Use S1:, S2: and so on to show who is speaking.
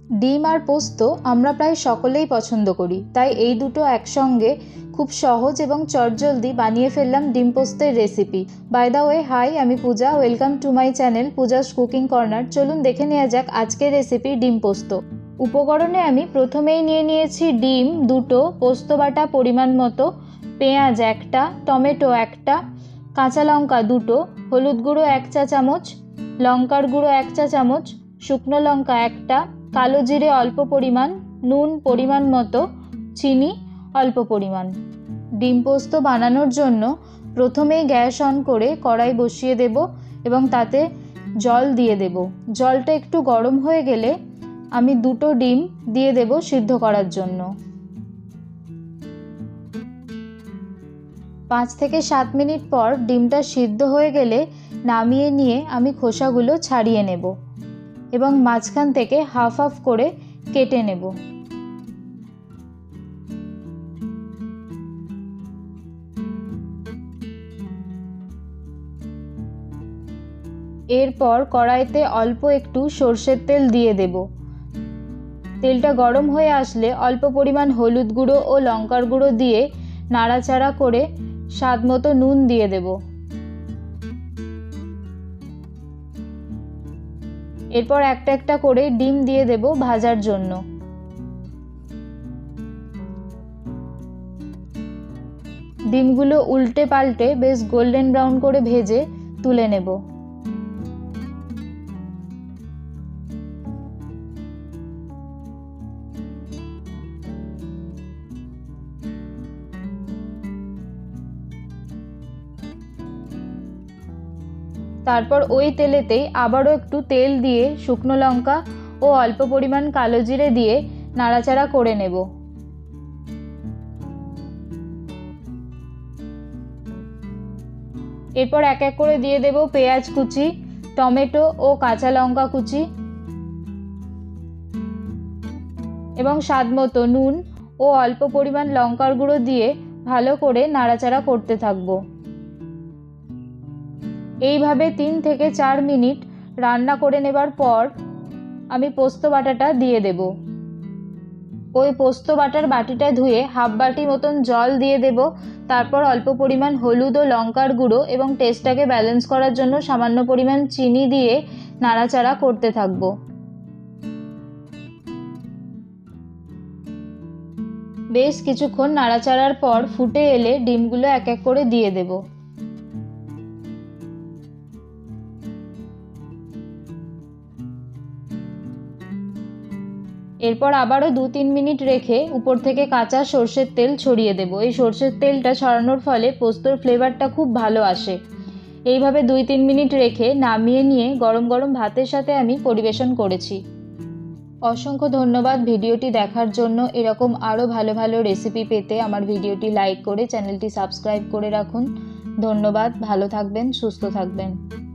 S1: ডিম আর পোস্ত আমরা প্রায় সকলেই পছন্দ করি, তাই এই দুটো একসঙ্গে খুব সহজ এবং চটজলদি বানিয়ে ফেললাম ডিম পোস্তের recipe. By the way, hi, আমি Puja. Welcome to my channel Puja's cooking corner. চলুন দেখে নেওয়া যাক আজকের রেসিপি ডিম পোস্ত। উপকরণে আমি প্রথমেই নিয়ে নিয়েছি ডিম দুটো, পোস্ত বাটা পরিমাণ মতো, পেঁয়াজ একটা, টমেটো একটা, কাঁচা লঙ্কা দুটো, হলুদ গুঁড়ো 1 চা চামচ, লঙ্কার গুঁড়ো 1 চা চামচ, শুকনো লঙ্কা একটা, কালো জিরে অল্প পরিমাণ, নুন পরিমাণ মতো, চিনি অল্প পরিমাণ। ডিম পোস্ত বানানোর জন্য প্রথমেই গ্যাস অন করে কড়াই বসিয়ে দেব এবং তাতে জল দিয়ে দেব। জলটা একটু গরম হয়ে গেলে আমি দুটো ডিম দিয়ে দেব সিদ্ধ করার জন্য। 5 থেকে 7 মিনিট পর ডিমটা সিদ্ধ হয়ে গেলে নামিয়ে নিয়ে আমি খোসাগুলো ছাড়িয়ে নেব এবং মাঝখান থেকে হাফ হাফ করে কেটে নেব। এরপর কড়াইতে অল্প একটু সর্ষের তেল দিয়ে দেব। তেলটা গরম হয়ে আসলে অল্প পরিমাণ হলুদ গুঁড়ো ও লঙ্কার গুঁড়ো দিয়ে নাড়াচাড়া করে স্বাদ মতো নুন দিয়ে দেব। এরপর একটা একটা করে ডিম দিয়ে দেব ভাজার জন্য। ডিমগুলো উল্টে পাল্টে বেশ গোল্ডেন ব্রাউন করে ভেজে তুলে নেব। তারপর ওই তেলেতেই আবারও একটু তেল দিয়ে শুকনো লঙ্কা ও অল্প পরিমাণ কালো জিরে দিয়ে নাড়াচাড়া করে নেব। এরপর এক এক করে দিয়ে দেব পেঁয়াজ কুচি, টমেটো ও কাঁচা লঙ্কা কুচি এবং স্বাদ মতো নুন ও অল্প পরিমাণ লঙ্কার গুঁড়ো দিয়ে ভালো করে নাড়াচাড়া করতে থাকবো। এইভাবে 3 থেকে 4 মিনিট রান্না করে নেবার পর আমি পোস্ত বাটাটা দিয়ে দেব। ওই পোস্ত বাটার বাটিটা ধুয়ে হাফ বাটি মতন জল দিয়ে দেব। তারপর অল্প পরিমাণ হলুদ ও লঙ্কার গুঁড়ো এবং টেস্টটাকে ব্যালেন্স করার জন্য সামান্য পরিমাণ চিনি দিয়ে নাড়াচাড়া করতে থাকব। বেশ কিছুক্ষণ নাড়াচাড়ার পর ফুটে এলে ডিমগুলো এক এক করে দিয়ে দেব। এরপর আবারও 2-3 মিনিট রেখে উপর থেকে কাঁচা সর্ষের তেল ছড়িয়ে দেব। এই সর্ষের তেলটা ছড়ানোর ফলে পোস্তর ফ্লেভারটা খুব ভালো আসে। এইভাবে 2-3 মিনিট রেখে নামিয়ে নিয়ে গরম গরম ভাতের সাথে আমি পরিবেশন করেছি। অসংখ্য ধন্যবাদ ভিডিওটি দেখার জন্য। এরকম আরও ভালো ভালো রেসিপি পেতে আমার ভিডিওটি লাইক করে চ্যানেলটি সাবস্ক্রাইব করে রাখুন। ধন্যবাদ, ভালো থাকবেন, সুস্থ থাকবেন।